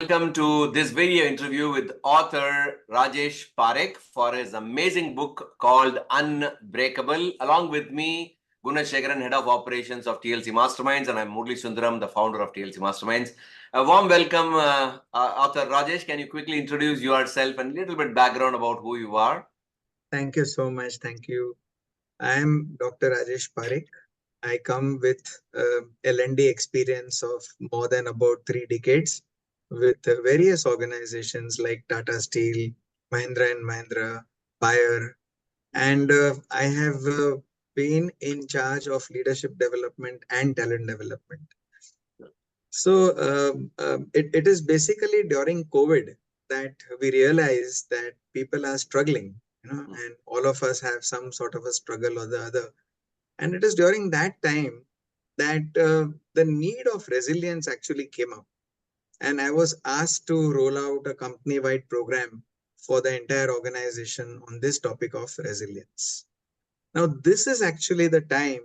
Welcome to this video interview with author Rajesh Parekh for his amazing book called Unbreakable. Along with me, Gunashekaran, Head of Operations of TLC Masterminds, and I'm Murli Sundaram, the founder of TLC Masterminds. A warm welcome, author Rajesh. Can you quickly introduce yourself and a little bit background about who you are? Thank you so much. Thank you. I am Dr. Rajesh Parekh. I come with L&D experience of more than about 3 decades with various organizations like Tata Steel, Mahindra and Mahindra, Bayer, and I have been in charge of leadership development and talent development. So it is basically during COVID that we realized that people are struggling, and all of us have some sort of a struggle or the other. And it is during that time that the need of resilience actually came up. And I was asked to roll out a company-wide program for the entire organization on this topic of resilience. Now, this is actually the time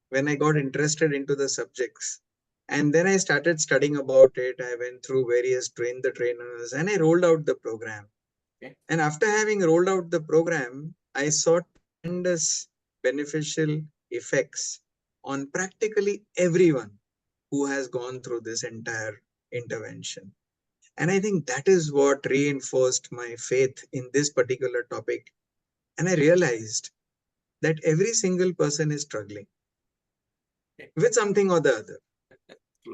when I got interested into the subjects. And then I started studying about it. I went through various train the trainers and I rolled out the program. Okay. And after having rolled out the program, I saw tremendous beneficial effects on practically everyone who has gone through this entire intervention. And I think that is what reinforced my faith in this particular topic. And I realized that every single person is struggling with something or the other.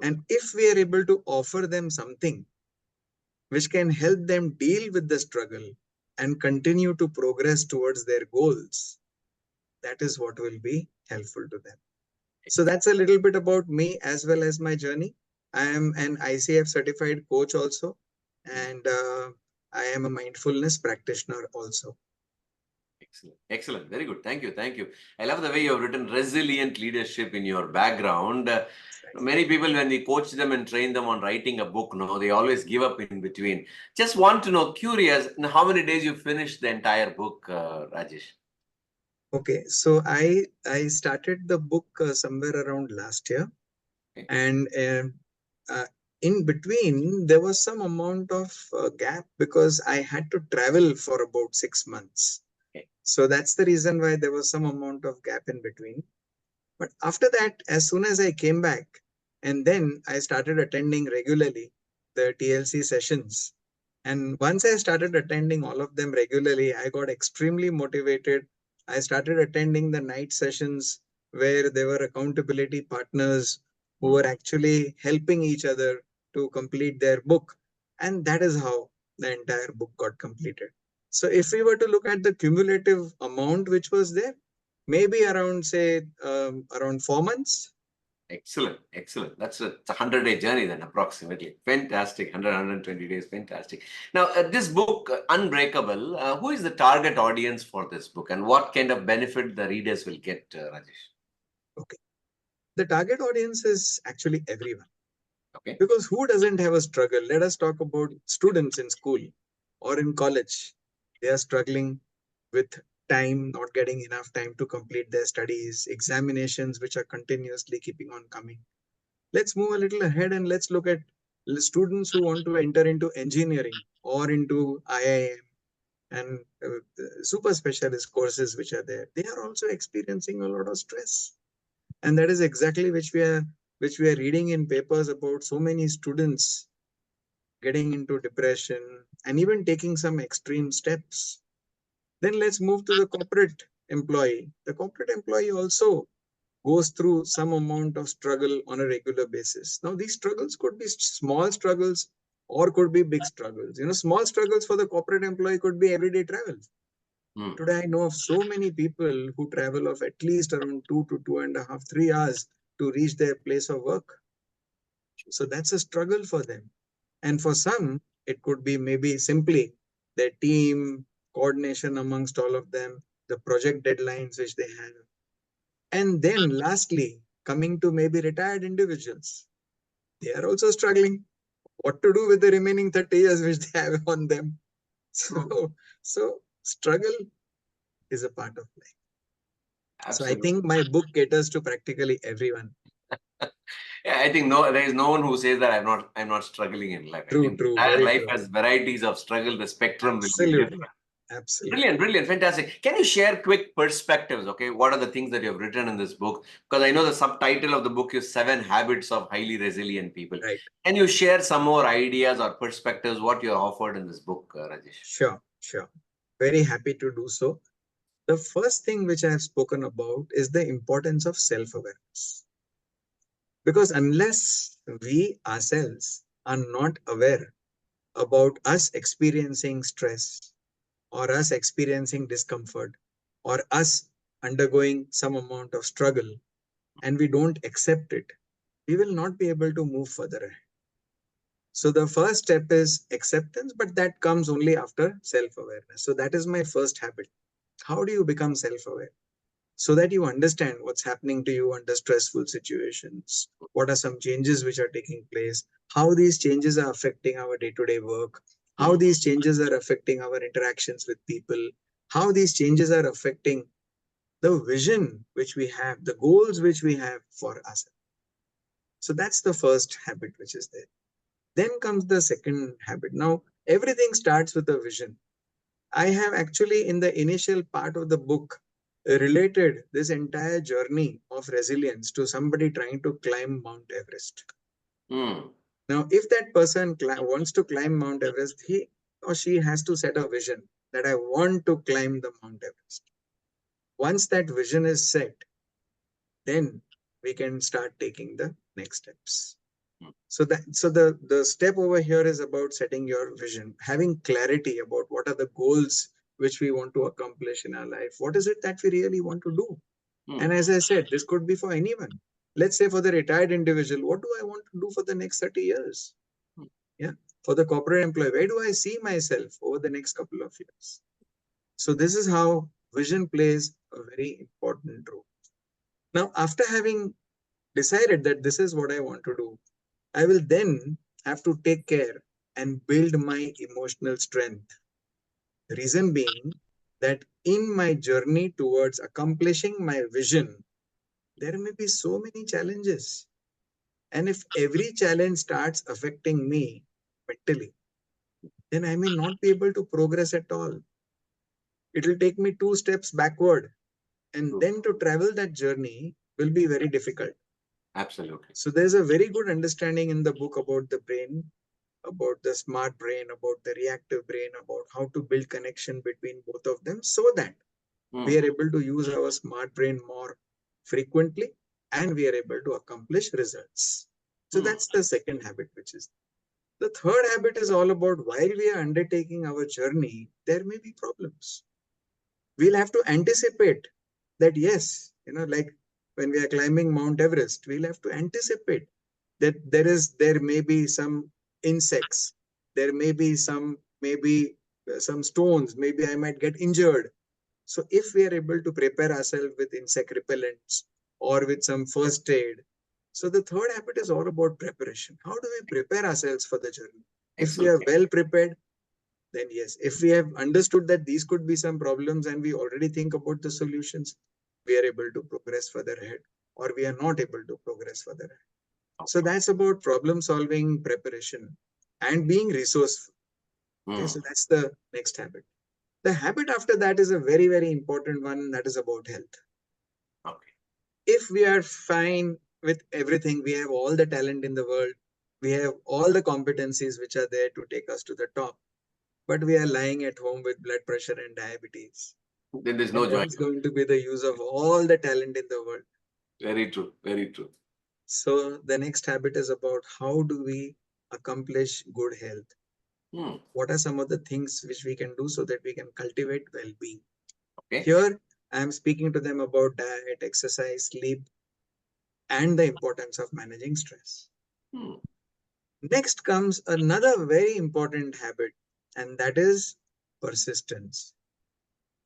And if we are able to offer them something which can help them deal with the struggle and continue to progress towards their goals, that is what will be helpful to them. So that's a little bit about me as well as my journey. I am an ICF certified coach also, and I am a mindfulness practitioner also. Excellent. Excellent. Very good. Thank you. Thank you. I love the way you have written resilient leadership in your background. Many people, when we coach them and train them on writing a book, they always give up in between. Just want to know, curious, how many days you finished the entire book, Rajesh? Okay, so I started the book somewhere around last year, Okay. and in between there was some amount of gap because I had to travel for about 6 months. Okay. So that's the reason why there was some amount of gap in between. But after that, as soon as I came back, and then I started attending regularly the TLC sessions. And once I started attending all of them regularly, I got extremely motivated. I started attending the night sessions where there were accountability partners who were actually helping each other to complete their book. And that is how the entire book got completed. So if we were to look at the cumulative amount which was there, maybe around, say, around 4 months. Excellent. Excellent. It's a 100-day journey then, approximately. Fantastic. 120 days. Fantastic. Now, this book, Unbreakable, who is the target audience for this book and what kind of benefit the readers will get, Rajesh? Okay. The target audience is actually everyone. Okay. Because who doesn't have a struggle? Let us talk about students in school or in college. They are struggling with time, not getting enough time to complete their studies, examinations which are continuously keeping on coming. Let's move a little ahead and let's look at students who want to enter into engineering or into IIM and super specialist courses which are there. They are also experiencing a lot of stress. And that is exactly which we are reading in papers about so many students getting into depression and even taking some extreme steps. Then let's move to the corporate employee. The corporate employee also goes through some amount of struggle on a regular basis. Now, these struggles could be small struggles or could be big struggles. Small struggles for the corporate employee could be everyday travel. Today, I know of so many people who travel of at least around 2 to 2.5, 3 hours to reach their place of work. So that's a struggle for them. And for some, it could be maybe simply their team, coordination amongst all of them, the project deadlines which they have. And then lastly, coming to maybe retired individuals, they are also struggling what to do with the remaining 30 years which they have on them. So struggle is a part of life. Absolutely. So I think my book caters to practically everyone. Yeah, I think there is no one who says that I'm not struggling in life. I True, think the true, entire very life true. has varieties of struggle. The spectrum will be Absolutely. different. Absolutely. Brilliant, brilliant, fantastic. Can you share quick perspectives? Okay, what are the things that you have written in this book? Because I know the subtitle of the book is Seven Habits of Highly Resilient People. Right. Can you share some more ideas or perspectives what you have offered in this book, Rajesh? Sure, sure. Very happy to do so. The first thing which I have spoken about is the importance of self-awareness. Because unless we ourselves are not aware about us experiencing stress or us experiencing discomfort or us undergoing some amount of struggle and we don't accept it, we will not be able to move further ahead. So the first step is acceptance, but that comes only after self-awareness. So that is my first habit. How do you become self-aware? So that you understand what's happening to you under stressful situations. What are some changes which are taking place? How these changes are affecting our day-to-day work? How Hmm. these changes are affecting our interactions with people? How these changes are affecting the vision which we have, the goals which we have for us. So that's the first habit which is there. Then comes the second habit. Now, everything starts with a vision. I have actually, in the initial part of the book, related this entire journey of resilience to somebody trying to climb Mount Everest. Hmm. Now, if that person wants to climb Mount Everest, he or she has to set a vision that I want to climb the Mount Everest. Once that vision is set, then we can start taking the next steps. So the step over here is about setting your vision, having clarity about what are the goals which we want to accomplish in our life. What is it that we really want to do? Hmm. And as I said, this could be for anyone. Let's say for the retired individual, what do I want to do for the next 30 years? Hmm. Yeah. For the corporate employee, where do I see myself over the next couple of years? So this is how vision plays a very important role. Now, after having decided that this is what I want to do, I will then have to take care and build my emotional strength. The reason being that in my journey towards accomplishing my vision, there may be so many challenges. And if every challenge starts affecting me mentally, then I may not be able to progress at all. It will take me two steps backward. And True. then to travel that journey will be very difficult. Absolutely. So there's a very good understanding in the book about the brain, about the smart brain, about the reactive brain, about how to build connection between both of them so that we Hmm. are able to use our smart brain more frequently and we are able to accomplish results. So Hmm. that's the second habit, which is the third habit is all about while we are undertaking our journey, there may be problems. We'll have to anticipate that, yes, like when we are climbing Mount Everest, we'll have to anticipate that there may be some insects, there may be maybe some stones, maybe I might get injured. So if we are able to prepare ourselves with insect repellents or with some first aid, so the third habit is all about preparation. How do we prepare ourselves for the journey? If we Excellent. are well prepared, then yes. If we have understood that these could be some problems and we already think about the solutions, we are able to progress further ahead, or we are not able to progress further ahead. So Okay. that's about problem solving, preparation, and being resourceful. Okay, Hmm. so that's the next habit. The habit after that is a very, very important one, that is about health. Okay. If we are fine with everything, we have all the talent in the world, we have all the competencies which are there to take us to the top, but we are lying at home with blood pressure and diabetes, Then there's then no what joy. is going to be the use of all the talent in the world? Very true. Very true. So the next habit is about how do we accomplish good health? Hmm. What are some of the things which we can do so that we can cultivate well-being? Okay. Here, I am speaking to them about diet, exercise, sleep, and the importance of managing stress. Hmm. Next comes another very important habit, and that is persistence.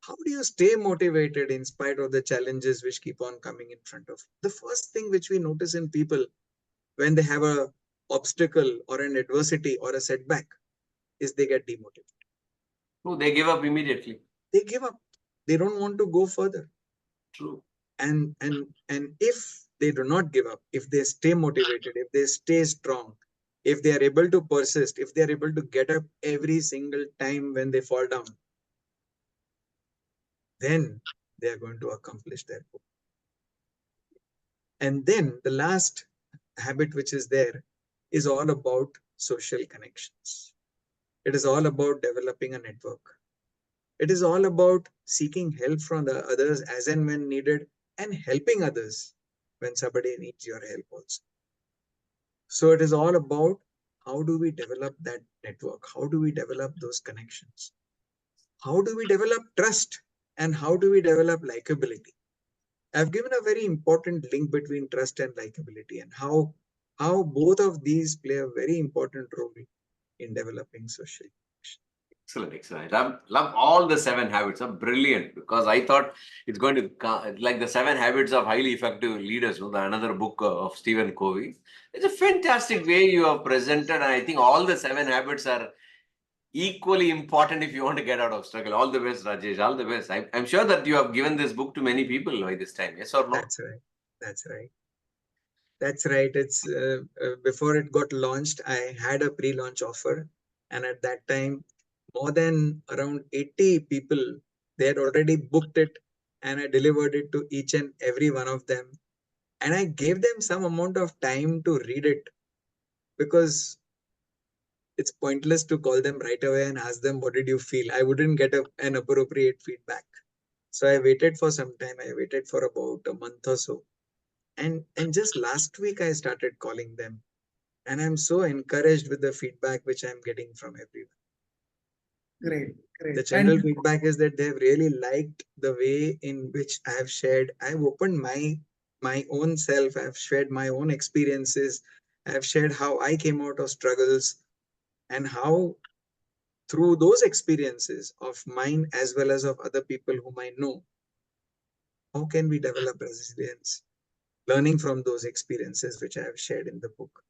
How do you stay motivated in spite of the challenges which keep on coming in front of you? The first thing which we notice in people when they have a obstacle or an adversity or a setback is they get demotivated. Oh, they give up immediately. They give up. They don't want to go further. True. And if they do not give up, if they stay motivated, if they stay strong, if they are able to persist, if they are able to get up every single time when they fall down, then they are going to accomplish their goal. And then the last habit which is there is all about social connections. It is all about developing a network. It is all about seeking help from the others as and when needed, and helping others when somebody needs your help also. So it is all about how do we develop that network? How do we develop those connections? How do we develop trust? And how do we develop likability? I've given a very important link between trust and likability, and how both of these play a very important role in developing social connection. Excellent, excellent. Love all the 7 habits. Are brilliant, because I thought it's going to like the 7 habits of highly effective leaders, another book of Stephen Covey. It's a fantastic way you have presented, and I think all the 7 habits are equally important if you want to get out of struggle. All the best, Rajesh. All the best. I'm sure that you have given this book to many people by this time. Yes or no? That's right. That's right. That's right. It's before it got launched, I had a pre-launch offer, and at that time, more than around 80 people, they had already booked it, and I delivered it to each and every one of them. And I gave them some amount of time to read it, because it's pointless to call them right away and ask them, what did you feel? I wouldn't get an appropriate feedback. So I waited for some time. I waited for about a month or so. And just last week, I started calling them. And I'm so encouraged with the feedback which I'm getting from everyone. Great, great. The general feedback is that they've really liked the way in which I have shared. I've opened my own self. I've shared my own experiences. I've shared how I came out of struggles, and how through those experiences of mine as well as of other people whom I know, how can we develop resilience, learning from those experiences which I have shared in the book.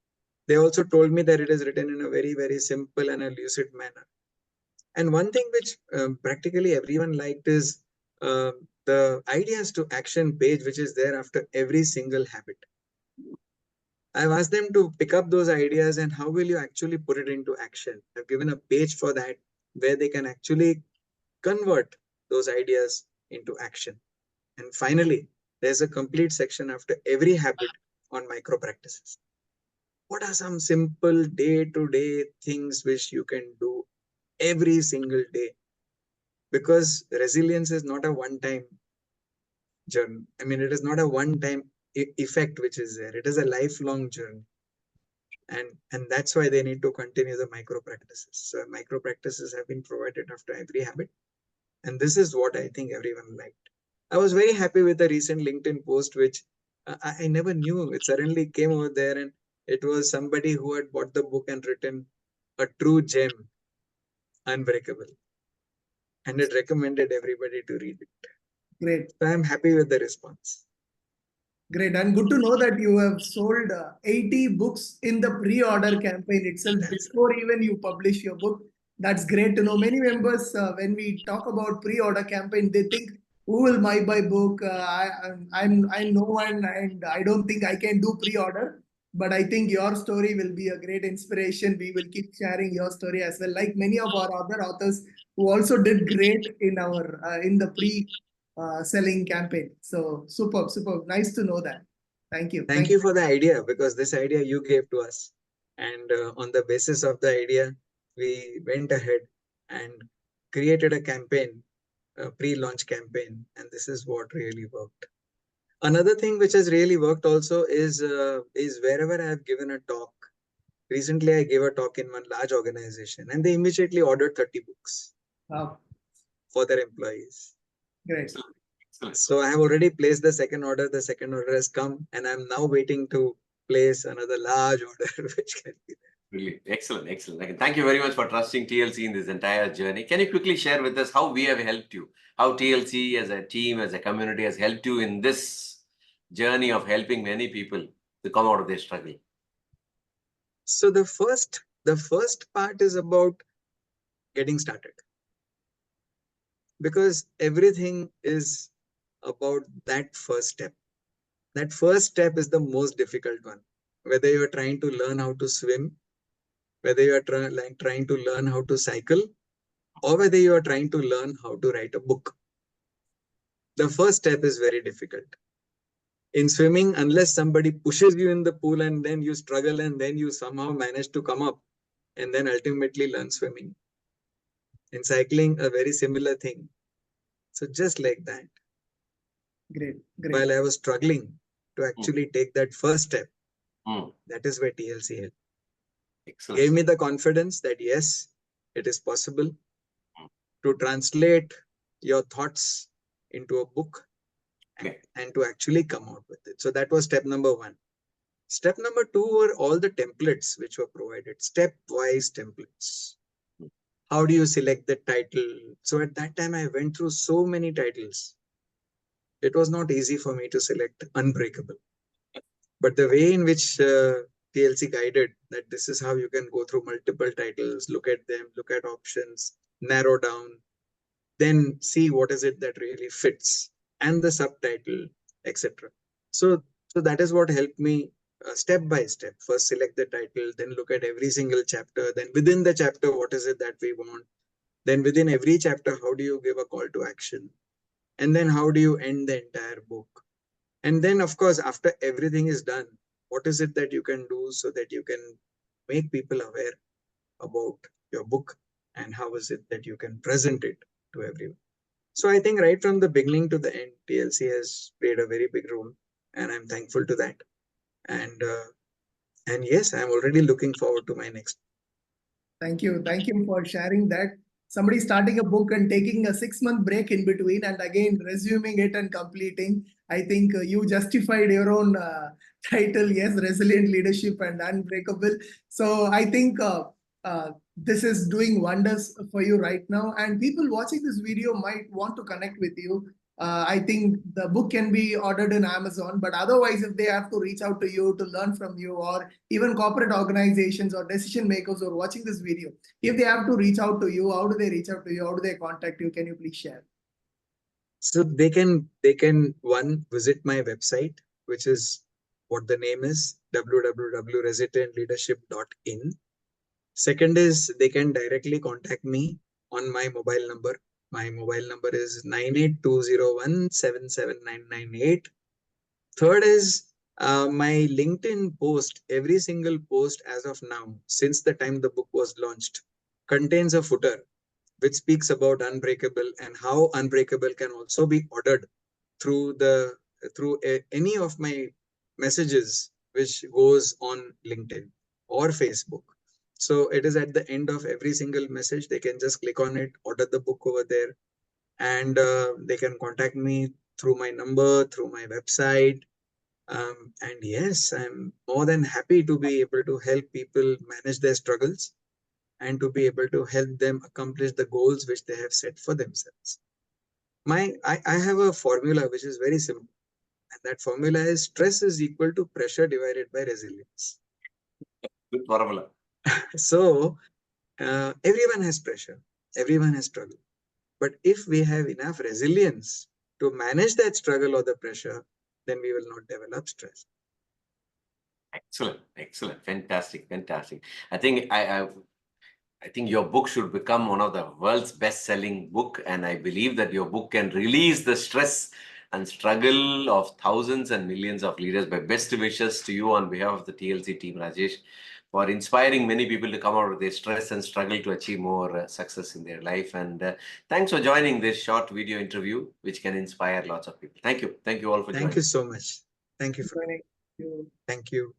They also told me that it is written in a very, very simple and a lucid manner. And one thing which practically everyone liked is uh, the ideas to action page, which is there after every single habit. I've asked them to pick up those ideas and how will you actually put it into action. I've given a page for that, where they can actually convert those ideas into action. And finally, there's a complete section after every habit on micro practices. What are some simple day-to-day things which you can do every single day? Because resilience is not a one-time journey. I mean, it is not a one-time effect which is there. It is a lifelong journey. And that's why they need to continue the micro practices. So micro practices have been provided after every habit. And this is what I think everyone liked. I was very happy with the recent LinkedIn post, which I never knew. It suddenly came over there, and it was somebody who had bought the book and written a true gem, Unbreakable. And it recommended everybody to read it. Great. So I'm happy with the response. Great. And good to know that you have sold 80 books in the pre-order campaign itself before even you publish your book. That's great to know. Many members, when we talk about pre-order campaign, they think, who will buy my book? I'm no one, and I don't think I can do pre-order. But I think your story will be a great inspiration. We will keep sharing your story as well, like many of our other authors who also did great in our in the pre selling campaign. So superb, superb. Nice to know that. Thank you. Thank you for the idea, because this idea you gave to us. And on the basis of the idea, we went ahead and created a campaign, a pre-launch campaign. And this is what really worked. Another thing which has really worked also is wherever I have given a talk. Recently, I gave a talk in one large organization, and they immediately ordered 30 books Wow. for their employees. Great. So I have already placed the second order. The second order has come, and I'm now waiting to place another large order, which can be there. Brilliant. Excellent, excellent. Thank you very much for trusting TLC in this entire journey. Can you quickly share with us how we have helped you? How TLC as a team, as a community has helped you in this journey of helping many people to come out of their struggle? So the first part is about getting started, because everything is about that first step. That first step is the most difficult one. Whether you're trying to learn how to swim, whether you're trying to learn how to cycle, or whether you are trying to learn how to write a book. The first step is very difficult. In swimming, unless somebody pushes you in the pool and then you struggle and then you somehow manage to come up and then ultimately learn swimming. In cycling, a very similar thing. So just like that. Great, great. While I was struggling to actually take that first step, Mm. that is where TLC helped. Excellent. Gave me the confidence that yes, it is possible to translate your thoughts into a book and to actually come out with it. So that was step number 1. Step number 2 were all the templates which were provided, stepwise templates. How do you select the title? So at that time, I went through so many titles. It was not easy for me to select Unbreakable. But the way in which TLC guided that this is how you can go through multiple titles, look at them, look at options, narrow down, then see what is it that really fits, and the subtitle, etc. So that is what helped me step by step. First select the title, then look at every single chapter, then within the chapter, what is it that we want? Then within every chapter, how do you give a call to action? And then how do you end the entire book? And then, of course, after everything is done, what is it that you can do so that you can make people aware about your book, and how is it that you can present it to everyone? So I think right from the beginning to the end, TLC has played a very big role, and I'm thankful to that. And yes, I'm already looking forward to my next. Thank you for sharing that. Somebody starting a book and taking a 6-month break in between and again resuming it and completing. I think you justified your own title, yes, Resilient Leadership and Unbreakable. So I think this is doing wonders for you right now. And people watching this video might want to connect with you. I think the book can be ordered in Amazon, but otherwise, if they have to reach out to you to learn from you, or even corporate organizations or decision makers who are watching this video, if they have to reach out to you, how do they reach out to you? How do they contact you? Can you please share? So they can one, visit my website, which is what the name is, www.resilient.leadership.in. Second is they can directly contact me on my mobile number. My mobile number is 9820177998. Third is my LinkedIn post. Every single post as of now, since the time the book was launched, contains a footer which speaks about Unbreakable and how Unbreakable can also be ordered through any of my messages which goes on LinkedIn or Facebook. So it is at the end of every single message. They can just click on it, order the book over there, and they can contact me through my number, through my website. And yes, I'm more than happy to be able to help people manage their struggles and to be able to help them accomplish the goals which they have set for themselves. I have a formula which is very simple. And that formula is stress is equal to pressure divided by resilience. Good formula. So everyone has pressure, everyone has struggle. But if we have enough resilience to manage that struggle or the pressure, then we will not develop stress. Excellent, excellent, fantastic, fantastic. I think I think your book should become one of the world's best-selling book, and I believe that your book can release the stress and struggle of thousands and millions of leaders. My best wishes to you on behalf of the TLC team, Rajesh, for inspiring many people to come out of their stress and struggle to achieve more success in their life. And thanks for joining this short video interview, which can inspire lots of people. Thank you. Thank you all for joining. Thank you so much. Thank you. You. Thank you.